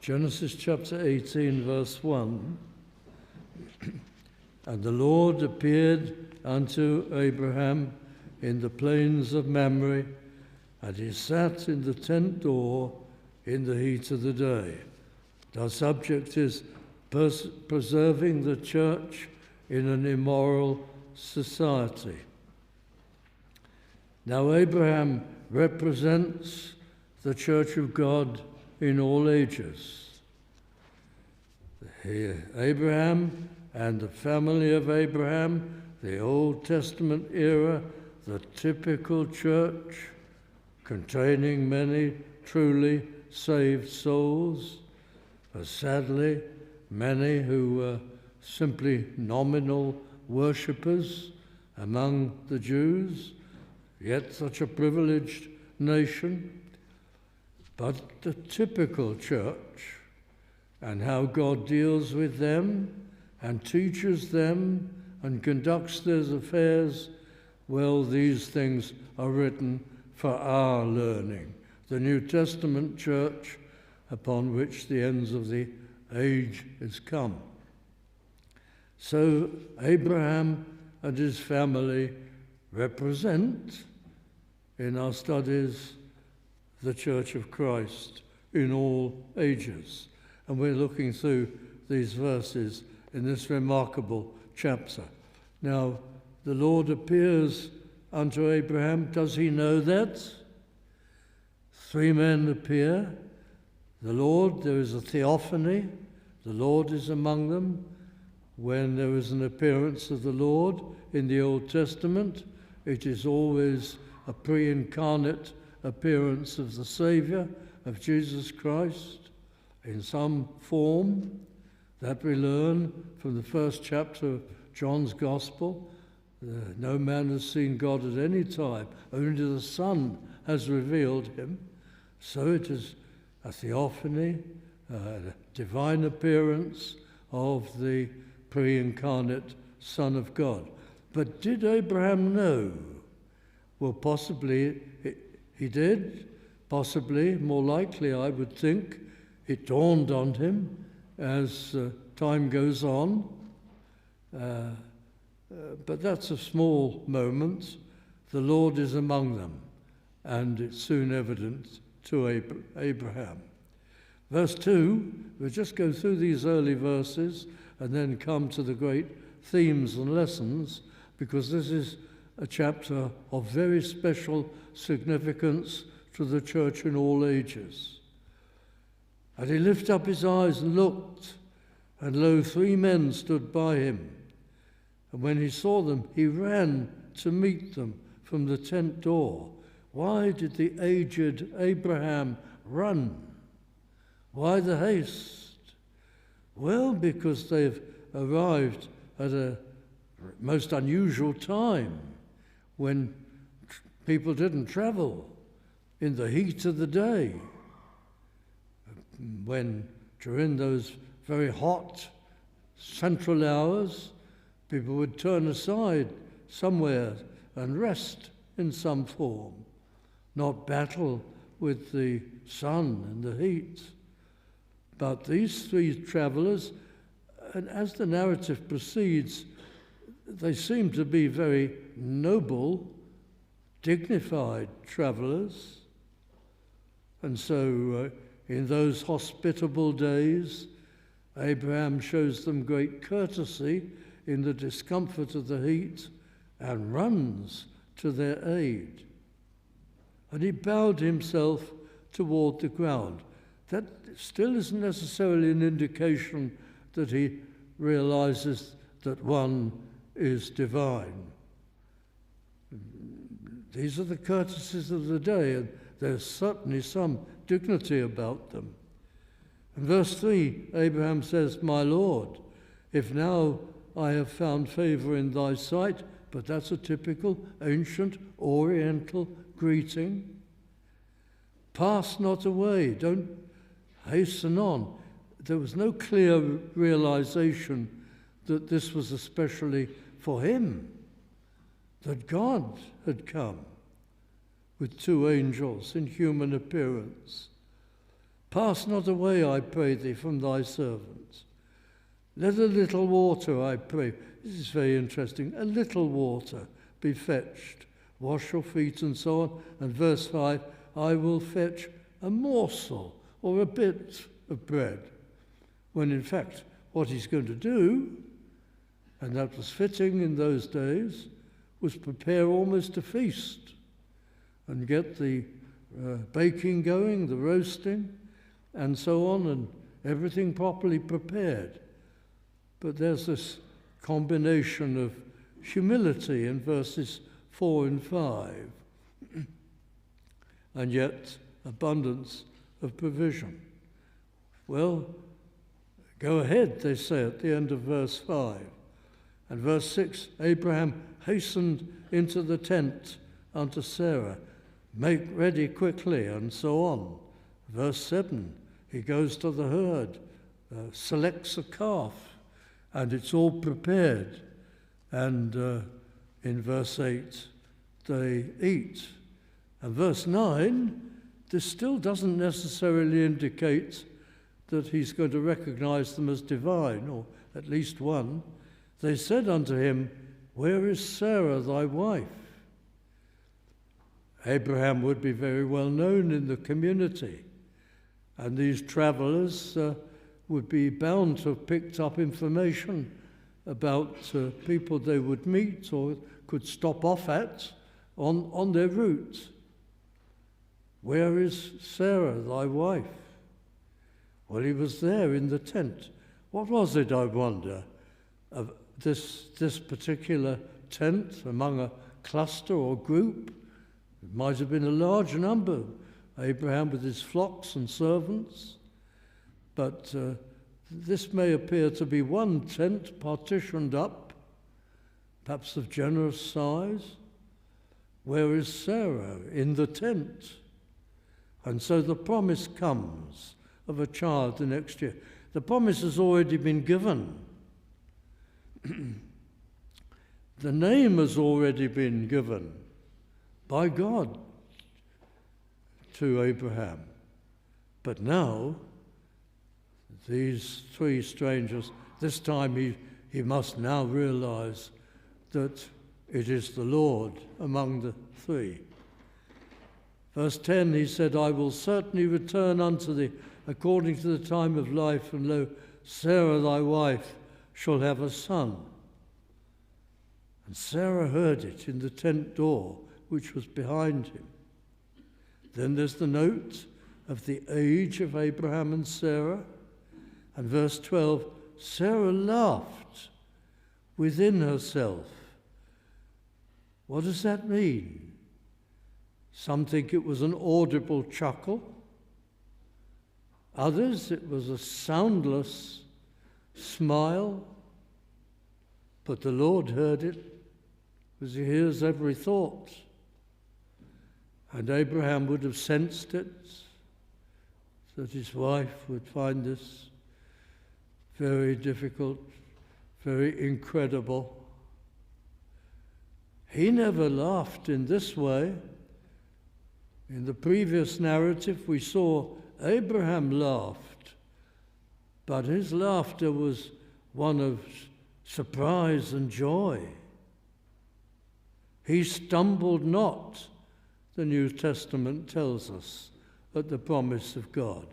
Genesis chapter 18, verse 1. And the Lord appeared unto Abraham in the plains of Mamre, and he sat in the tent door in the heat of the day. Our subject is preserving the church in an immoral society. Now Abraham represents the church of God in all ages. Here, Abraham and the family of Abraham, the Old Testament era, the typical church containing many truly saved souls, sadly many who were simply nominal worshippers among the Jews, yet such a privileged nation. But the typical church and how God deals with them and teaches them and conducts their affairs, well, these things are written for our learning. The New Testament church upon which the ends of the age is come. So Abraham and his family represent in our studies the Church of Christ in all ages. And we're looking through these verses in this remarkable chapter. Now, the Lord appears unto Abraham. Does he know that? Three men appear. The Lord, there is a theophany. The Lord is among them. When there is an appearance of the Lord in the Old Testament, it is always a pre-incarnate appearance of the Saviour, of Jesus Christ, in some form. That we learn from the first chapter of John's Gospel. No man has seen God at any time, only the Son has revealed him. So it is a theophany, a divine appearance of the pre-incarnate Son of God. But did Abraham know? Well, possibly he did. Possibly, more likely, I would think, it dawned on him as time goes on. But that's a small moment. The Lord is among them, and it's soon evident to Abraham. Verse 2, we'll just go through these early verses and then come to the great themes and lessons, because this is a chapter of very special significance to the church in all ages. And he lifted up his eyes and looked, and lo, three men stood by him. And when he saw them, he ran to meet them from the tent door. Why did the aged Abraham run? Why the haste? Well, because they've arrived at a most unusual time when people didn't travel in the heat of the day, when during those very hot central hours, people would turn aside somewhere and rest in some form, not battle with the sun and the heat. But these three travellers, and as the narrative proceeds, they seem to be very noble, dignified travellers. And so in those hospitable days, Abraham shows them great courtesy in the discomfort of the heat and runs to their aid. And he bowed himself toward the ground. That still isn't necessarily an indication that he realizes that one is divine. These are the courtesies of the day, and there's certainly some dignity about them. In verse 3, Abraham says, "My Lord, if now I have found favor in thy sight," but that's a typical ancient Oriental greeting. "Pass not away, don't hasten on." There was no clear realization that this was especially for him, that God had come with two angels in human appearance. Pass not away, I pray thee, from thy servant. Let a little water, I pray. This is very interesting. A little water be fetched. Wash your feet and so on. And verse 5, I will fetch a morsel or a bit of bread. When in fact, what he's going to do, and that was fitting in those days, was prepare almost a feast and get the baking going, the roasting, and so on, and everything properly prepared. But there's this combination of humility in verses 4 and 5, and yet abundance of provision. Well, go ahead, they say at the end of verse 5. And verse 6, Abraham hastened into the tent unto Sarah, make ready quickly, and so on. Verse 7, he goes to the herd, selects a calf, and it's all prepared. And in verse 8, they eat. And verse 9, this still doesn't necessarily indicate that he's going to recognize them as divine, or at least one. They said unto him, where is Sarah thy wife? Abraham would be very well known in the community, and these travelers would be bound to have picked up information about people they would meet or could stop off at on their route. Where is Sarah, thy wife? Well, he was there in the tent. What was it, I wonder, of this particular tent among a cluster or group? It might have been a large number, Abraham with his flocks and servants, but this may appear to be one tent partitioned up, perhaps of generous size. Where is Sarah? In the tent. And so the promise comes of a child the next year. The promise has already been given. The name has already been given by God to Abraham. But now, these three strangers, this time he must now realize that it is the Lord among the three. Verse 10, he said, I will certainly return unto thee according to the time of life, and lo, Sarah thy wife shall have a son. And Sarah heard it in the tent door, which was behind him. Then there's the note of the age of Abraham and Sarah. And verse 12, Sarah laughed within herself. What does that mean? Some think it was an audible chuckle. Others, it was a soundless smile. But the Lord heard it, because he hears every thought. And Abraham would have sensed it, that his wife would find this very difficult, very incredible. He never laughed in this way. In the previous narrative, we saw Abraham laughed, but his laughter was one of surprise and joy. He stumbled not, the New Testament tells us, at the promise of God.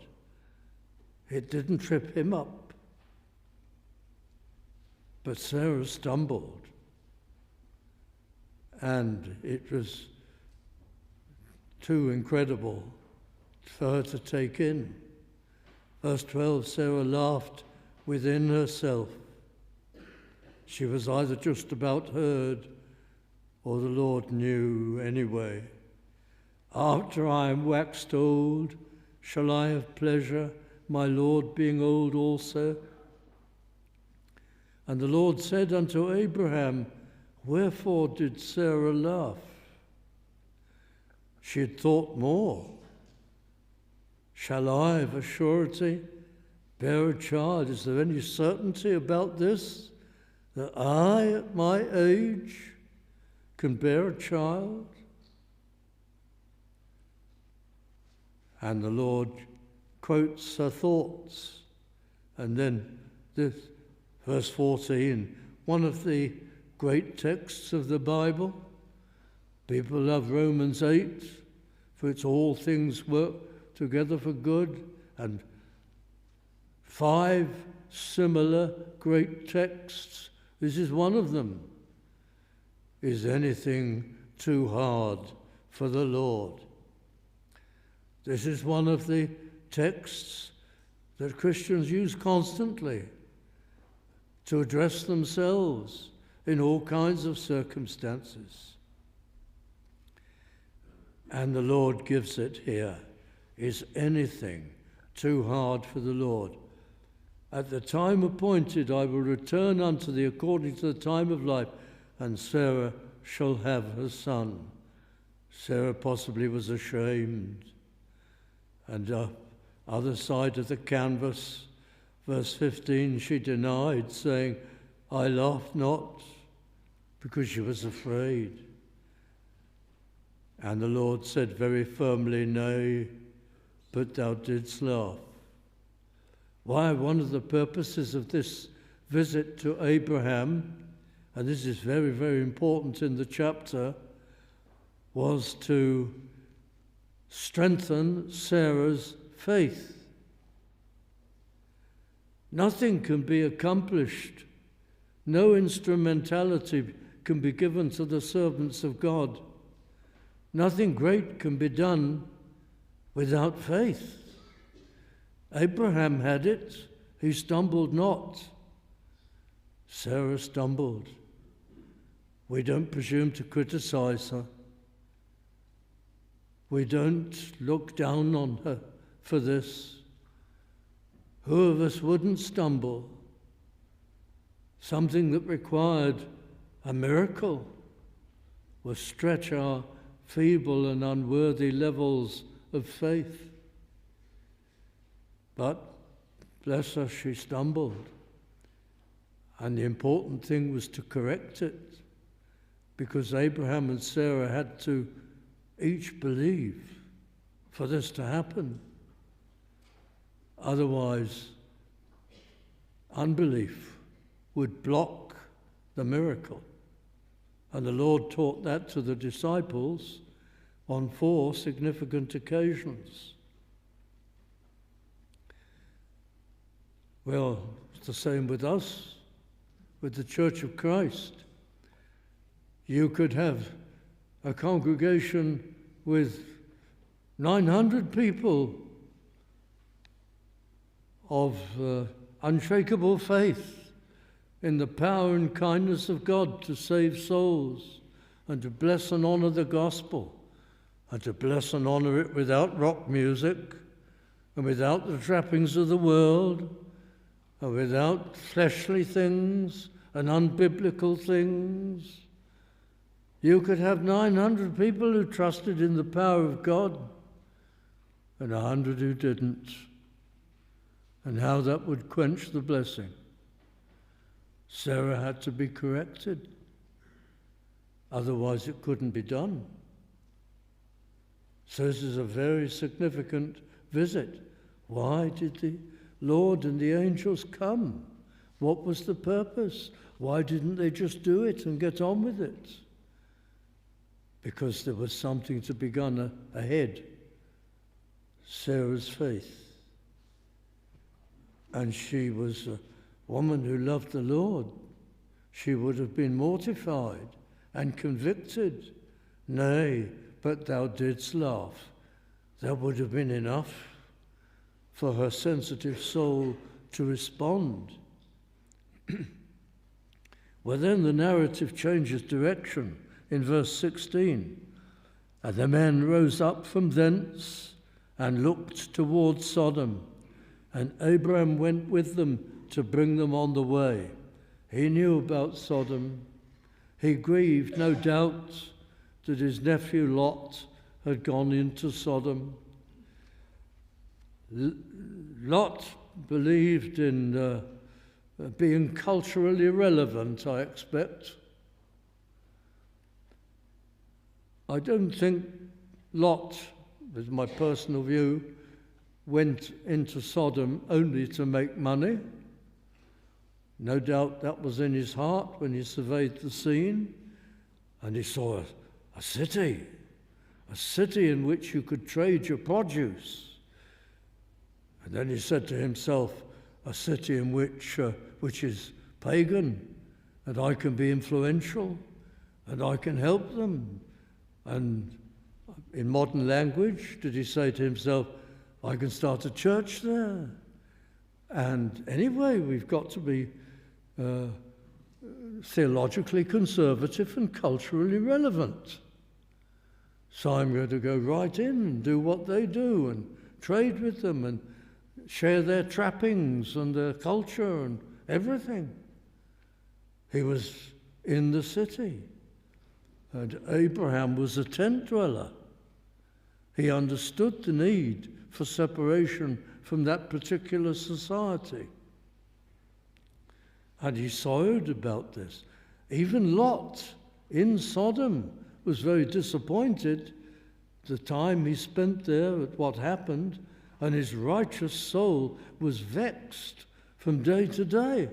It didn't trip him up. But Sarah stumbled. And it was too incredible for her to take in. Verse 12, Sarah laughed within herself. She was either just about heard, or the Lord knew anyway. After I am waxed old, shall I have pleasure, my Lord being old also? And the Lord said unto Abraham, wherefore did Sarah laugh? She had thought more. Shall I of a surety bear a child? Is there any certainty about this, that I at my age can bear a child? And the Lord quotes her thoughts. And then this, verse 14, one of the great texts of the Bible. People love Romans 8, for it's all things work together for good, and 5 similar great texts. This is one of them. Is anything too hard for the Lord? This is one of the texts that Christians use constantly to address themselves in all kinds of circumstances. And the Lord gives it here. Is anything too hard for the Lord? At the time appointed I will return unto thee according to the time of life, and Sarah shall have a son. Sarah possibly was ashamed. And other side of the canvas, verse 15, she denied, saying, I laughed not, because she was afraid. And the Lord said very firmly, Nay, but thou didst laugh. Why, one of the purposes of this visit to Abraham, and this is very, very important in the chapter, was to strengthen Sarah's faith. Nothing can be accomplished. No instrumentality can be given to the servants of God. Nothing great can be done without faith. Abraham had it. He stumbled not. Sarah stumbled. We don't presume to criticize her. We don't look down on her for this. Who of us wouldn't stumble? Something that required a miracle will stretch our feeble and unworthy levels of faith. But, bless her, she stumbled. And the important thing was to correct it, because Abraham and Sarah had to each believe for this to happen. Otherwise, unbelief would block the miracle. And the Lord taught that to the disciples on 4 significant occasions. Well, it's the same with us, with the Church of Christ. You could have a congregation with 900 people of unshakable faith in the power and kindness of God to save souls and to bless and honor the gospel, and to bless and honor it without rock music and without the trappings of the world and without fleshly things and unbiblical things. You could have 900 people who trusted in the power of God and 100 who didn't, and how that would quench the blessing. Sarah had to be corrected. Otherwise it couldn't be done. So this is a very significant visit. Why did the Lord and the angels come? What was the purpose? Why didn't they just do it and get on with it? Because there was something to be done ahead. Sarah's faith. And she was a woman who loved the Lord. She would have been mortified and convicted. Nay, but thou didst laugh. That would have been enough for her sensitive soul to respond. Well, then the narrative changes direction in verse 16. And the men rose up from thence and looked toward Sodom, and Abraham went with them to bring them on the way. He knew about Sodom. He grieved, no doubt, that his nephew Lot had gone into Sodom. Lot believed in being culturally relevant, I expect. I don't think Lot, with my personal view, went into Sodom only to make money. No doubt that was in his heart when he surveyed the scene, and he saw a city in which you could trade your produce. And then he said to himself, a city in which is pagan, and I can be influential, and I can help them. And in modern language, did he say to himself, I can start a church there. And anyway, we've got to be theologically conservative and culturally relevant. So I'm going to go right in and do what they do and trade with them and share their trappings and their culture and everything. He was in the city, and Abraham was a tent dweller. He understood the need for separation from that particular society. And he sorrowed about this. Even Lot in Sodom was very disappointed the time he spent there at what happened, and his righteous soul was vexed from day to day,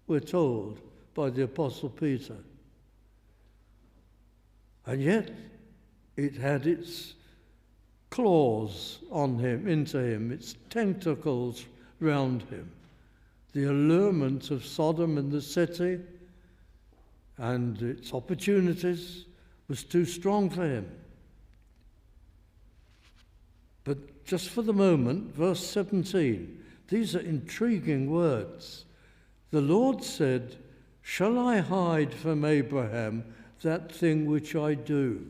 we're told by the Apostle Peter. And yet it had its claws on him, into him, its tentacles round him. The allurement of Sodom and the city and its opportunities was too strong for him. But just for the moment, verse 17, these are intriguing words. The Lord said, "Shall I hide from Abraham that thing which I do?"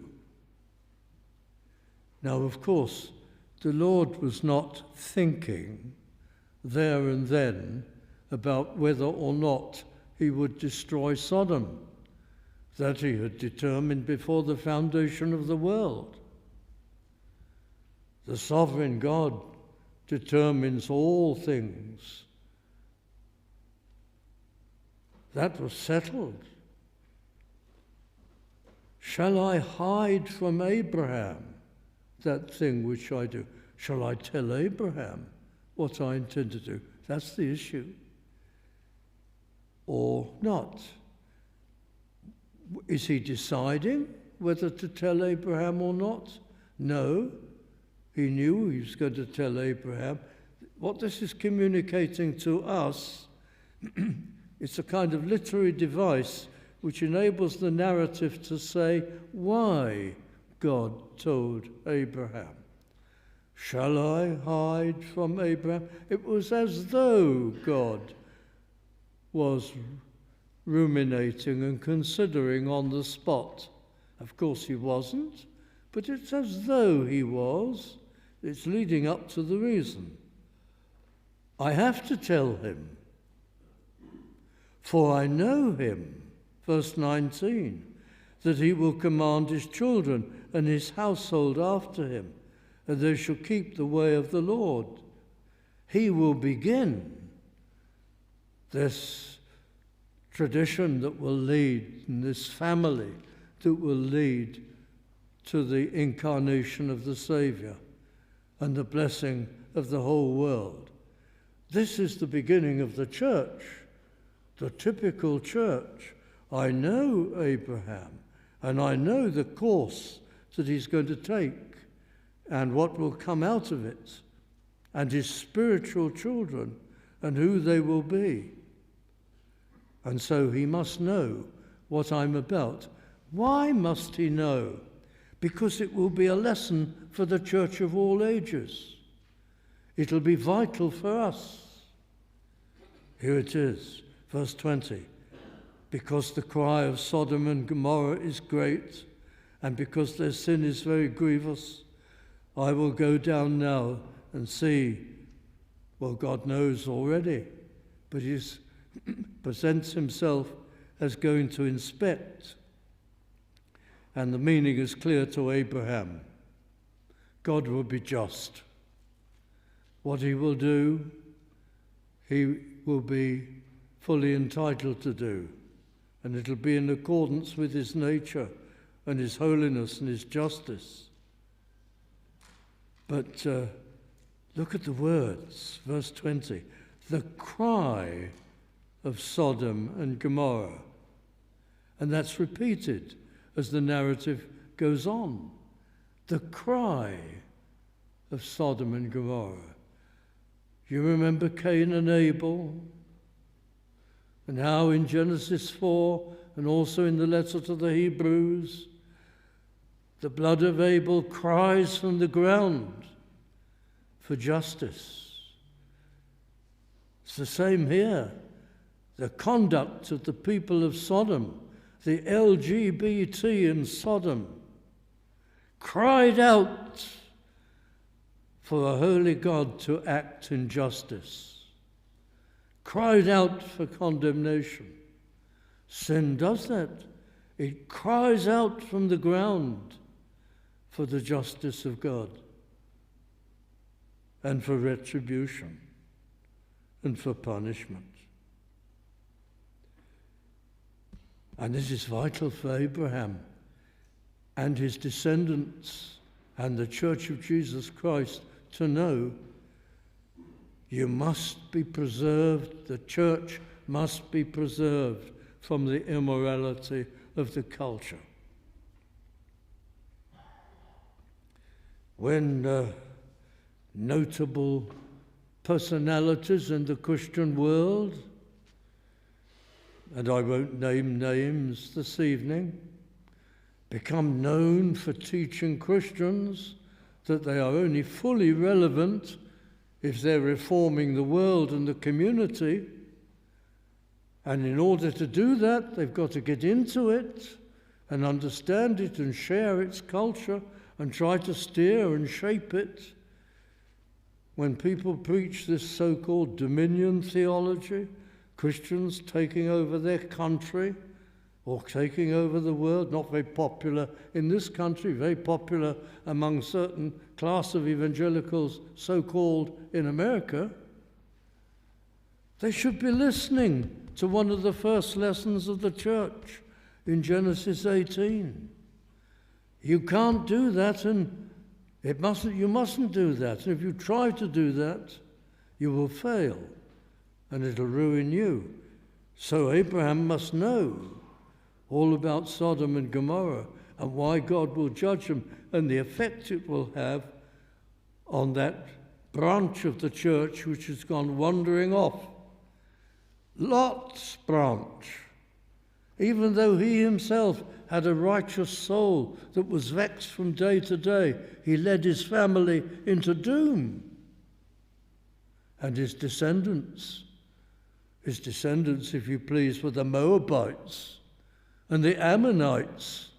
Now, of course, the Lord was not thinking there and then about whether or not he would destroy Sodom. That he had determined before the foundation of the world. The sovereign God determines all things. That was settled. Shall I hide from Abraham that thing which I do? Shall I tell Abraham what I intend to do? That's the issue. Or not? Is he deciding whether to tell Abraham or not? No. He knew he was going to tell Abraham. What this is communicating to us, it's a kind of literary device which enables the narrative to say why God told Abraham. Shall I hide from Abraham? It was as though God was ruminating and considering on the spot. Of course he wasn't, but it's as though he was. It's leading up to the reason. I have to tell him, for I know him, verse 19, that he will command his children and his household after him, and they shall keep the way of the Lord. He will begin this tradition that will lead, in this family that will lead to the incarnation of the Saviour and the blessing of the whole world. This is the beginning of the church, the typical church. I know Abraham, and I know the course that he's going to take and what will come out of it, and his spiritual children and who they will be. And so he must know what I'm about. Why must he know? Because it will be a lesson for the church of all ages. It'll be vital for us. Here it is, verse 20. Because the cry of Sodom and Gomorrah is great, and because their sin is very grievous, I will go down now and see. Well, God knows already, but he presents himself as going to inspect. And the meaning is clear to Abraham. God will be just. What he will do, he will be fully entitled to do. And it'll be in accordance with his nature and his holiness and his justice. But Look at the words, verse 20. The cry of Sodom and Gomorrah. And that's repeated as the narrative goes on. The cry of Sodom and Gomorrah. You remember Cain and Abel? And how in Genesis 4 and also in the letter to the Hebrews, the blood of Abel cries from the ground for justice. It's the same here. The conduct of the people of Sodom, the LGBT in Sodom, cried out for a holy God to act in justice, cried out for condemnation. Sin does that. It cries out from the ground for the justice of God and for retribution and for punishment. And this is vital for Abraham and his descendants and the Church of Jesus Christ to know you must be preserved, the church must be preserved from the immorality of the culture. When notable personalities in the Christian world, and I won't name names this evening, become known for teaching Christians that they are only fully relevant if they're reforming the world and the community. And in order to do that, they've got to get into it and understand it and share its culture and try to steer and shape it. When people preach this so-called dominion theology, Christians taking over their country or taking over the world, not very popular in this country, very popular among certain class of evangelicals, so-called in America, they should be listening to one of the first lessons of the church in Genesis 18. You can't do that, and you mustn't do that. And if you try to do that, you will fail, and it'll ruin you. So Abraham must know all about Sodom and Gomorrah and why God will judge them and the effect it will have on that branch of the church which has gone wandering off. Lot's branch, even though he himself had a righteous soul that was vexed from day to day, he led his family into doom. And his descendants, if you please, were the Moabites and the Ammonites.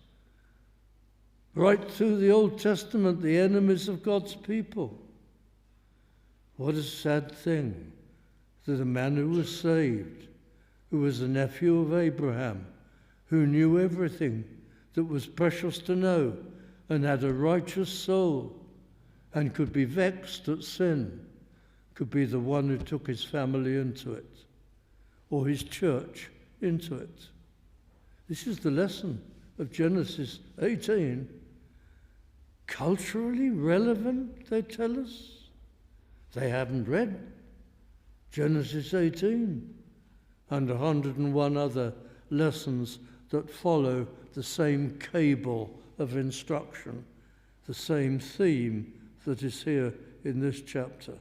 Right through the Old Testament, the enemies of God's people. What a sad thing that a man who was saved, who was a nephew of Abraham, who knew everything that was precious to know and had a righteous soul and could be vexed at sin, could be the one who took his family into it or his church into it. This is the lesson of Genesis 18. Culturally relevant, they tell us. They haven't read Genesis 18 and 101 other lessons that follow the same cable of instruction, the same theme that is here in this chapter.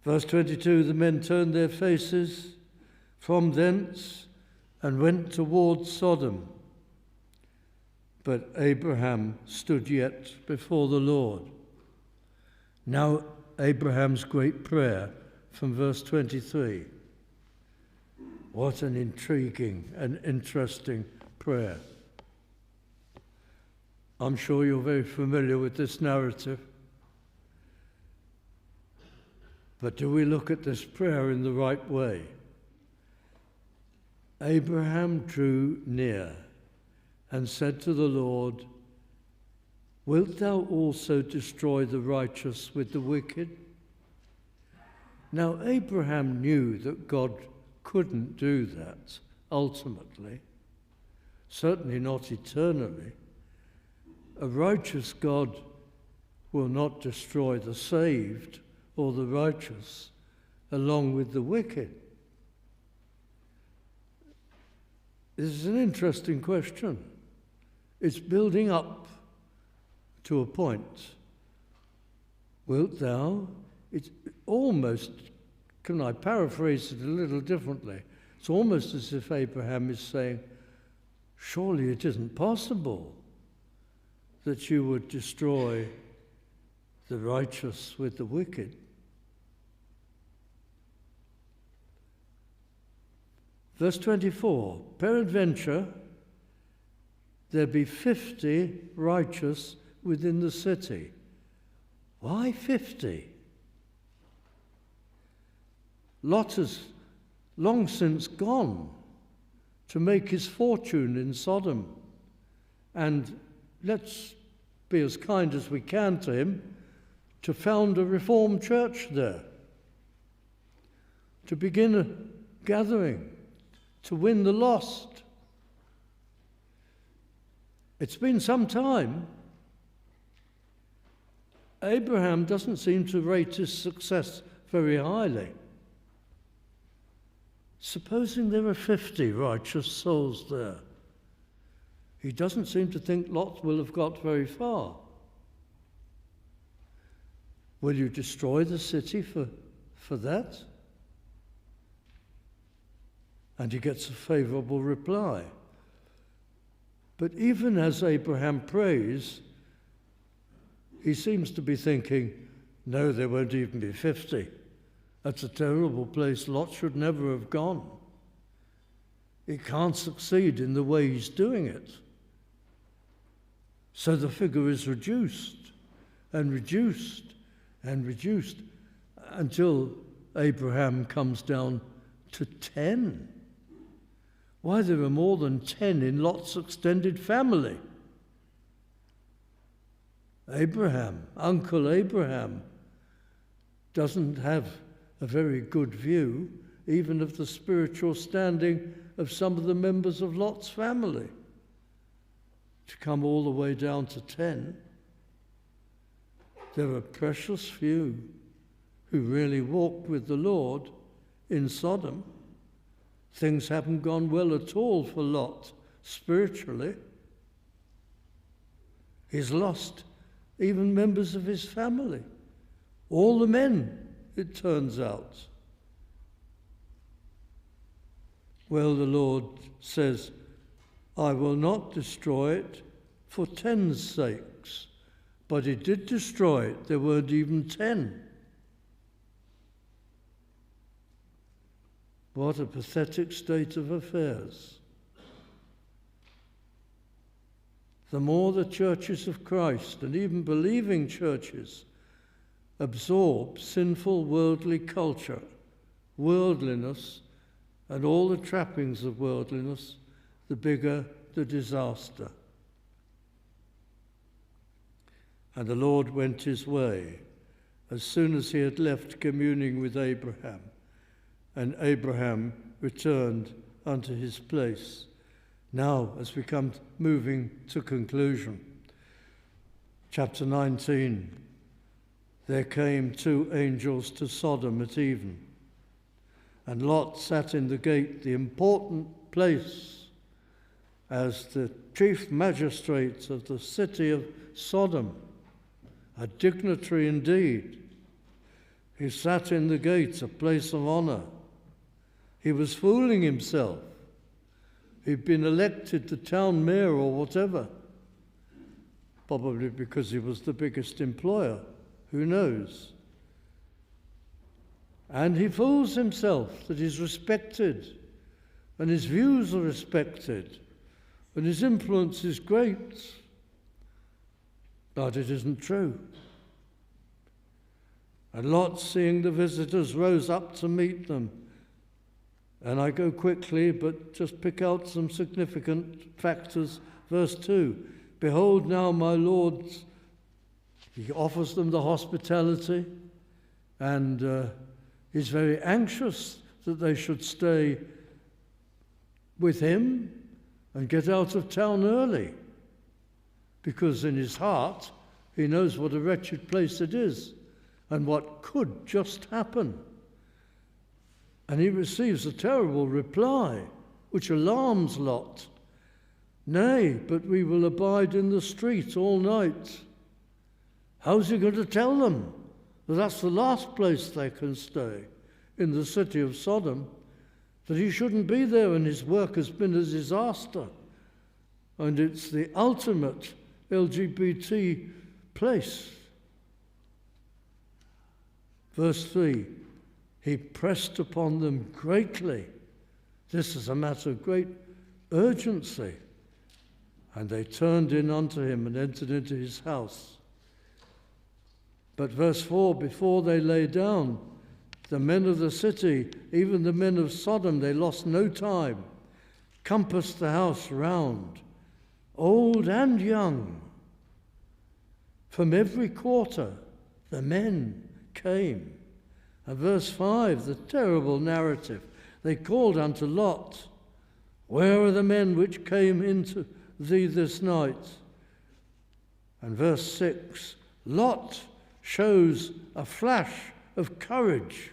Verse 22, the men turned their faces from thence and went towards Sodom. But Abraham stood yet before the Lord. Now Abraham's great prayer from verse 23. What an intriguing and interesting prayer. I'm sure you're very familiar with this narrative. But do we look at this prayer in the right way? Abraham drew near and said to the Lord, "Wilt thou also destroy the righteous with the wicked?" Now Abraham knew that God couldn't do that ultimately, certainly not eternally. A righteous God will not destroy the saved or the righteous along with the wicked? This is an interesting question. It's building up to a point. Wilt thou? It's almost, can I paraphrase it a little differently? It's almost as if Abraham is saying, surely it isn't possible that you would destroy the righteous with the wicked. Verse 24, peradventure there be 50 righteous within the city. Why 50? Lot has long since gone to make his fortune in Sodom. And let's be as kind as we can to him to found a Reformed church there, to begin a gathering, to win the lost. It's been some time. Abraham doesn't seem to rate his success very highly. Supposing there are 50 righteous souls there, he doesn't seem to think Lot will have got very far. Will you destroy the city for that? And he gets a favorable reply. But even as Abraham prays, he seems to be thinking, no, there won't even be 50. That's a terrible place. Lot should never have gone. He can't succeed in the way he's doing it. So the figure is reduced and reduced and reduced until Abraham comes down to 10. Why, there are more than 10 in Lot's extended family. Abraham, Uncle Abraham, doesn't have a very good view even of the spiritual standing of some of the members of Lot's family. To come all the way down to 10, there are precious few who really walked with the Lord in Sodom. Things haven't gone well at all for Lot spiritually. He's lost even members of his family. All the men, it turns out. Well, the Lord says, I will not destroy it for 10's sakes. But he did destroy it. There weren't even 10. What a pathetic state of affairs. The more the churches of Christ, and even believing churches, absorb sinful worldly culture, worldliness, and all the trappings of worldliness, the bigger the disaster. And the Lord went his way as soon as he had left communing with Abraham, and Abraham returned unto his place. Now, as we come moving to conclusion, chapter 19, there came 2 angels to Sodom at even, and Lot sat in the gate, the important place, as the chief magistrate of the city of Sodom, a dignitary indeed. He sat in the gates, a place of honor. He was fooling himself. He'd been elected to town mayor or whatever, probably because he was the biggest employer. Who knows? And he fools himself that he's respected, and his views are respected, and his influence is great. But it isn't true. And Lot, seeing the visitors, rose up to meet them. And I go quickly, but just pick out some significant factors. Verse 2, behold now, my lords, he offers them the hospitality, and he's very anxious that they should stay with him and get out of town early, because in his heart He knows what a wretched place it is and what could just happen. And he receives a terrible reply, which alarms Lot. Nay, but we will abide in the street all night. How's he going to tell them that that's the last place they can stay, in the city of Sodom, that he shouldn't be there and his work has been a disaster, and it's the ultimate LGBT place? Verse 3, he pressed upon them greatly. This is a matter of great urgency. And they turned in unto him and entered into his house. But verse 4, before they lay down, the men of the city, even the men of Sodom, they lost no time, compassed the house round, old and young. From every quarter the men came. And verse 5, the terrible narrative, they called unto Lot, where are the men which came into thee this night? And verse 6, Lot shows a flash of courage.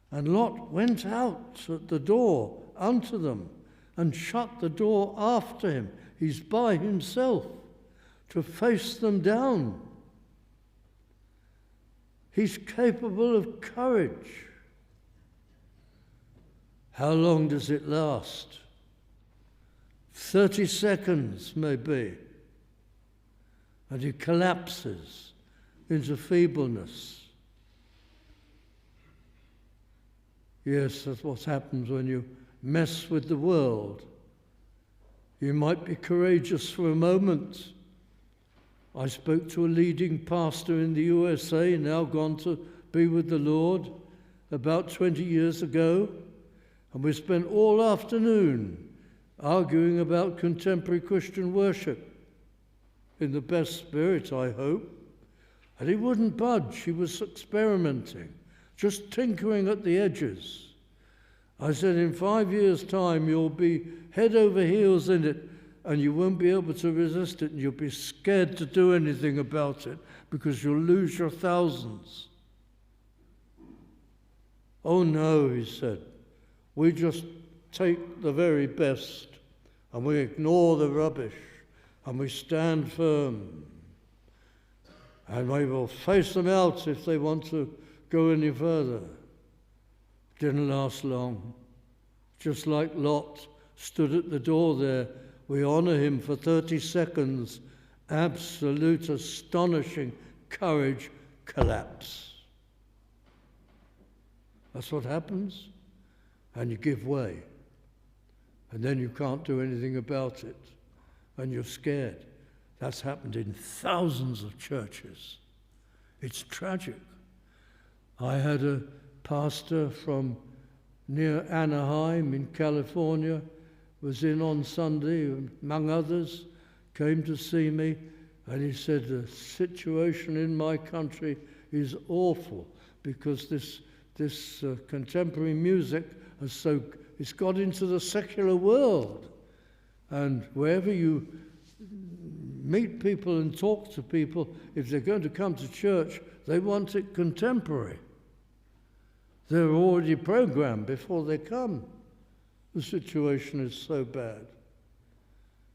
And Lot went out at the door unto them and shut the door after him. He's by himself to face them down. He's capable of courage. How long does it last? 30 seconds, maybe. And he collapses into feebleness. Yes, that's what happens when you mess with the world. You might be courageous for a moment. I spoke to a leading pastor in the USA, now gone to be with the Lord, about 20 years ago, and we spent all afternoon arguing about contemporary Christian worship, in the best spirit, I hope. And he wouldn't budge. He was experimenting, just tinkering at the edges. I said, in 5 years' time, you'll be head over heels in it, and you won't be able to resist it, and you'll be scared to do anything about it, because you'll lose your thousands. Oh no, he said, we just take the very best, and we ignore the rubbish, and we stand firm. And we will face them out if they want to go any further. Didn't last long. Just like Lot stood at the door there, we honor him for 30 seconds. Absolute, astonishing courage, collapse. That's what happens. And you give way. And then you can't do anything about it. And you're scared. That's happened in thousands of churches. It's tragic. I had a pastor from near Anaheim in California, was in on Sunday, among others, came to see me, and he said, the situation in my country is awful because this contemporary music it's got into the secular world. And wherever you meet people and talk to people, if they're going to come to church, they want it contemporary. They're already programmed before they come. The situation is so bad.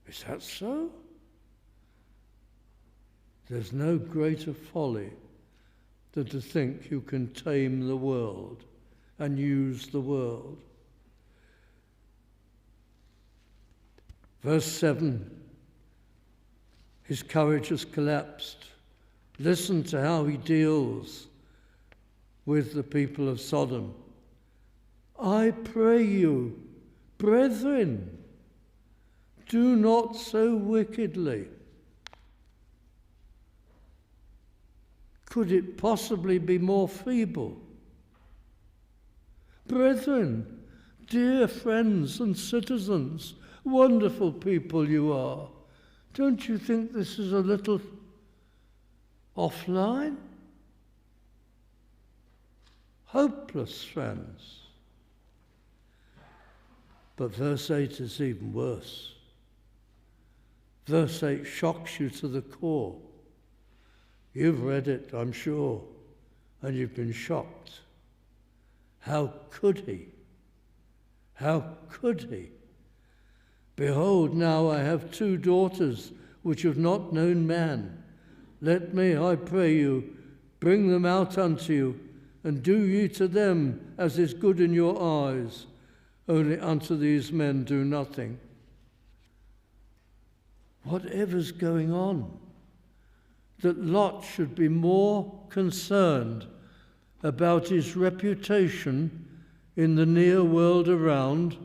Is that so? There's no greater folly than to think you can tame the world and use the world. Verse 7, his courage has collapsed. Listen to how he deals with the people of Sodom. I pray you, brethren, do not so wickedly. Could it possibly be more feeble? Brethren, dear friends and citizens, wonderful people you are, don't you think this is a little offline? Hopeless, friends. But verse 8 is even worse. Verse 8 shocks you to the core. You've read it, I'm sure, and you've been shocked. How could he? How could he? Behold, now I have 2 daughters which have not known man. Let me, I pray you, bring them out unto you, and do ye to them as is good in your eyes. Only unto these men do nothing. Whatever's going on, that Lot should be more concerned about his reputation in the near world around,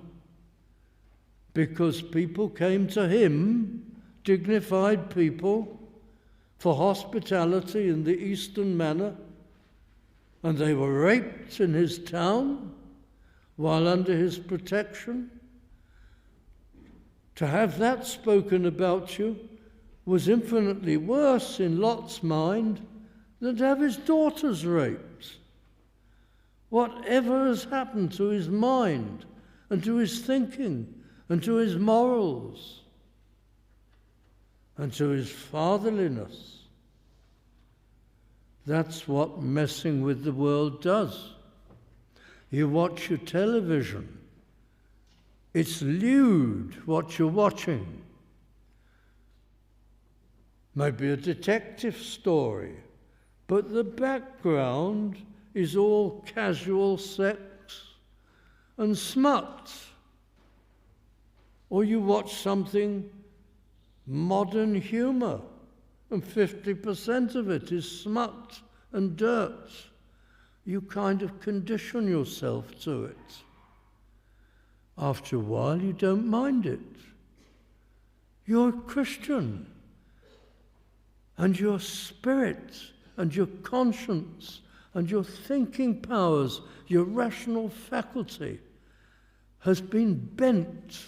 because people came to him, dignified people, for hospitality in the Eastern manner, and they were raped in his town while under his protection. To have that spoken about you was infinitely worse in Lot's mind than to have his daughters raped. Whatever has happened to his mind and to his thinking and to his morals and to his fatherliness? That's what messing with the world does. You watch your television. It's lewd what you're watching. Maybe a detective story, but the background is all casual sex and smut. Or you watch something modern humour, and 50% of it is smut and dirt. You kind of condition yourself to it. After a while, you don't mind it. You're a Christian, and your spirit and your conscience and your thinking powers, your rational faculty, has been bent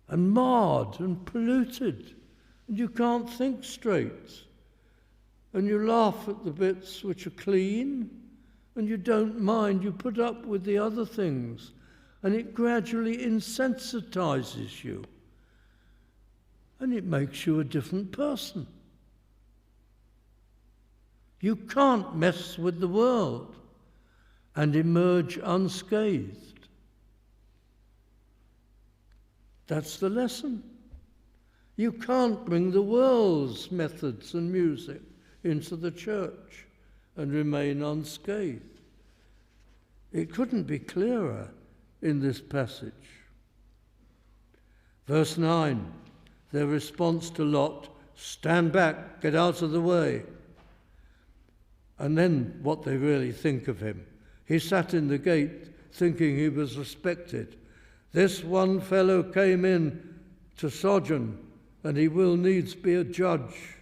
and marred and polluted, and you can't think straight. And you laugh at the bits which are clean, and you don't mind, you put up with the other things, and it gradually insensitizes you, and it makes you a different person. You can't mess with the world and emerge unscathed. That's the lesson. You can't bring the world's methods and music into the church and remain unscathed. It couldn't be clearer in this passage. Verse 9, their response to Lot, stand back, get out of the way. And then what they really think of him. He sat in the gate thinking he was respected. This one fellow came in to Sodom, and he will needs be a judge.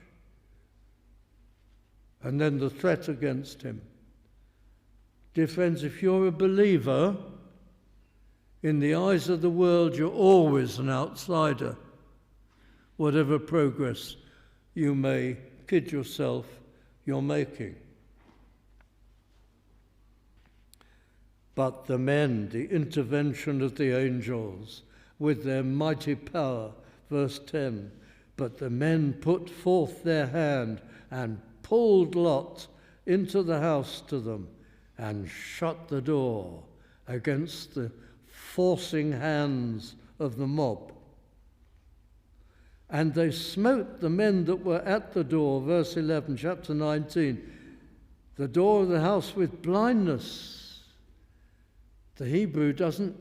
And then the threat against him. Dear friends, if you're a believer, in the eyes of the world, you're always an outsider, whatever progress you may kid yourself you're making. But the men, the intervention of the angels with their mighty power, verse 10, but the men put forth their hand and pulled Lot into the house to them and shut the door against the forcing hands of the mob. And they smote the men that were at the door, verse 11, chapter 19, the door of the house with blindness. The Hebrew doesn't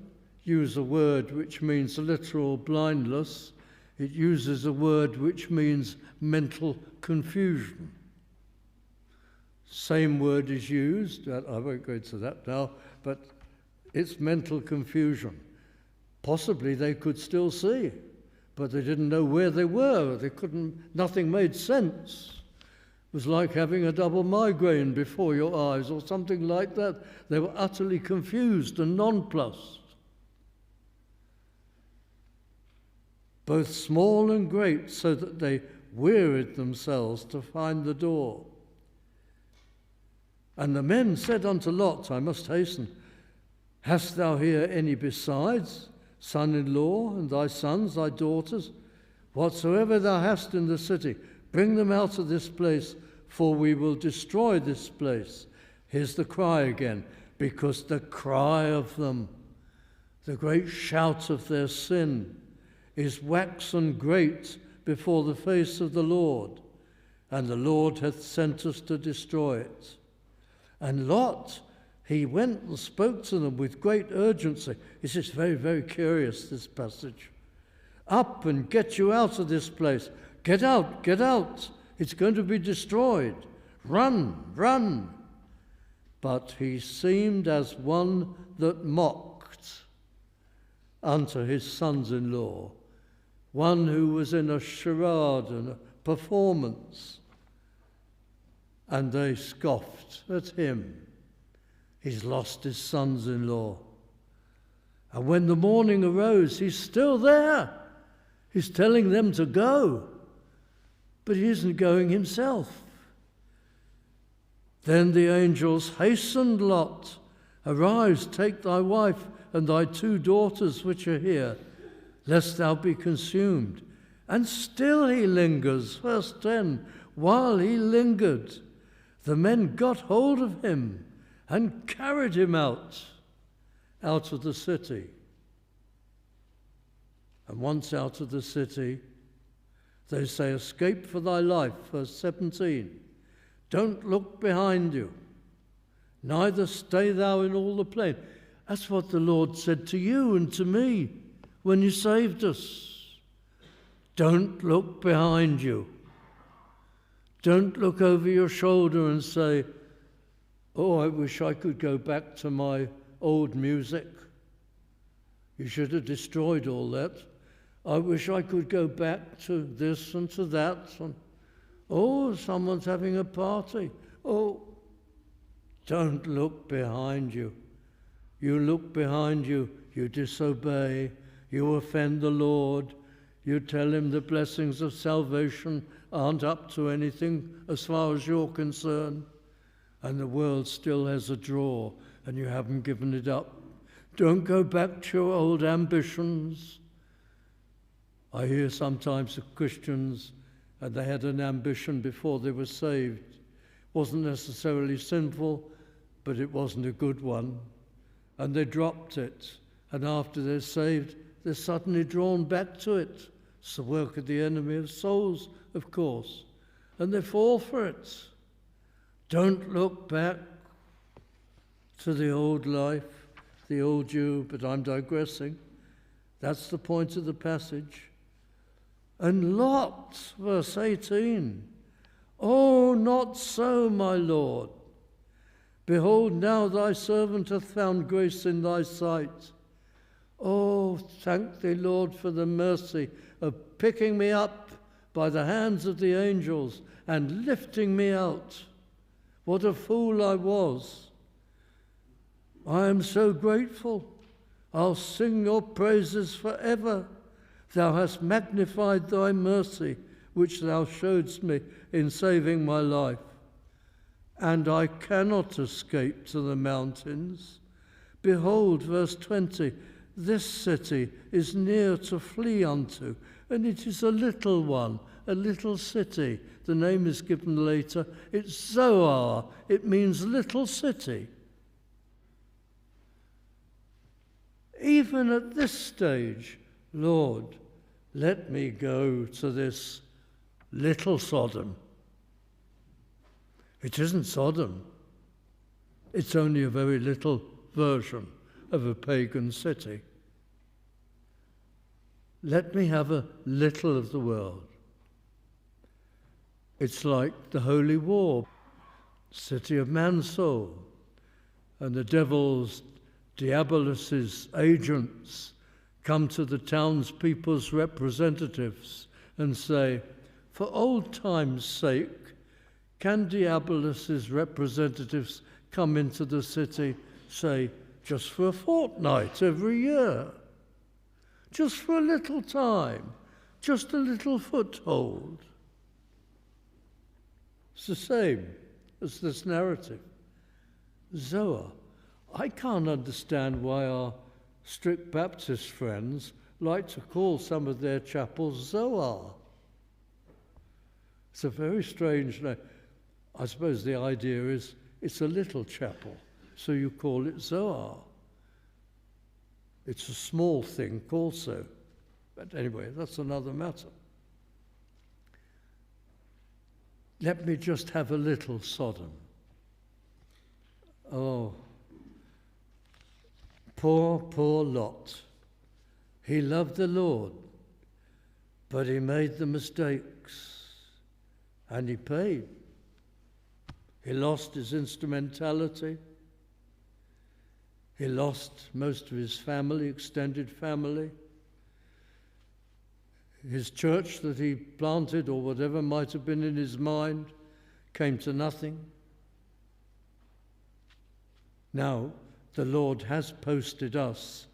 use a word which means literal blindness. It uses a word which means mental confusion. Same word is used, I won't go into that now, but it's mental confusion. Possibly they could still see, but they didn't know where they were. Nothing made sense. It was like having a double migraine before your eyes or something like that. They were utterly confused and nonplussed. Both small and great, so that they wearied themselves to find the door. And the men said unto Lot, I must hasten, hast thou here any besides, son-in-law, and thy sons, thy daughters, Whatsoever thou hast in the city, bring them out of this place, for we will destroy this place. Here's the cry again, because the cry of them, the great shout of their sin, is waxen great before the face of the Lord, and the Lord hath sent us to destroy it. And Lot, he went and spoke to them with great urgency. It's just very, very curious, this passage. Up and get you out of this place. Get out, get out. It's going to be destroyed. Run, run. But he seemed as one that mocked unto his sons-in-law, one who was in a charade and a performance, and they scoffed at him. He's lost his sons-in-law. And when the morning arose, he's still there. He's telling them to go, but he isn't going himself. Then the angels hastened Lot, arise, take thy wife and thy 2 daughters which are here, lest thou be consumed. And still he lingers. Verse 10, while he lingered, the men got hold of him and carried him out of the city. And once out of the city, they say, escape for thy life. Verse 17, don't look behind you, neither stay thou in all the plain. That's what the Lord said to you and to me when you saved us. Don't look behind you. Don't look over your shoulder and say, oh, I wish I could go back to my old music. You should have destroyed all that. I wish I could go back to this and to that. And, oh, someone's having a party. Oh, don't look behind you. You look behind you, you disobey, you offend the Lord, you tell him the blessings of salvation aren't up to anything as far as you're concerned, and the world still has a draw and you haven't given it up. Don't go back to your old ambitions. I hear sometimes of Christians, and they had an ambition before they were saved. Wasn't necessarily sinful, but it wasn't a good one. And they dropped it. And after they're saved, they're suddenly drawn back to it. It's the work of the enemy of souls, of course. And they fall for it. Don't look back to the old life, the old you, but I'm digressing. That's the point of the passage. And Lot, verse 18, oh, not so, my Lord. Behold, now thy servant hath found grace in thy sight. Oh, thank thee, Lord, for the mercy of picking me up by the hands of the angels and lifting me out. What a fool I was. I am so grateful. I'll sing your praises forever. Thou hast magnified thy mercy, which thou showedst me in saving my life. And I cannot escape to the mountains. Behold, verse 20, this city is near to flee unto, and it is a little one, a little city. The name is given later. It's Zoar. It means little city. Even at this stage, Lord, let me go to this little Sodom. It isn't Sodom. It's only a very little version of a pagan city. Let me have a little of the world. It's like the Holy War, city of man's soul, and the devil's, Diabolus's agents come to the townspeople's representatives and say, for old time's sake, can Diabolus's representatives come into the city, say, just for a fortnight every year? Just for a little time, just a little foothold. It's the same as this narrative. Zoar. I can't understand why our strict Baptist friends like to call some of their chapels Zoar. It's a very strange name. I suppose the idea is it's a little chapel, so you call it Zoar. It's a small thing also. But anyway, that's another matter. Let me just have a little Sodom. Oh, poor, poor Lot. He loved the Lord, but he made the mistakes, and he paid. He lost his instrumentality. He lost most of his family, extended family. His church that he planted, or whatever might have been in his mind, came to nothing. Now, the Lord has posted us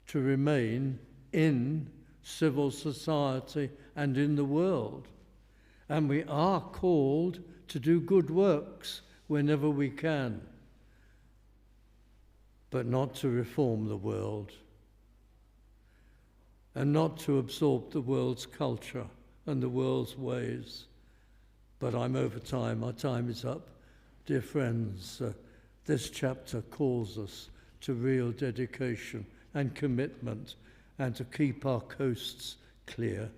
to remain in civil society and in the world. And we are called to do good works whenever we can, but not to reform the world and not to absorb the world's culture and the world's ways. But I'm over time. My time is up. Dear friends, this chapter calls us to real dedication and commitment and to keep our coasts clear.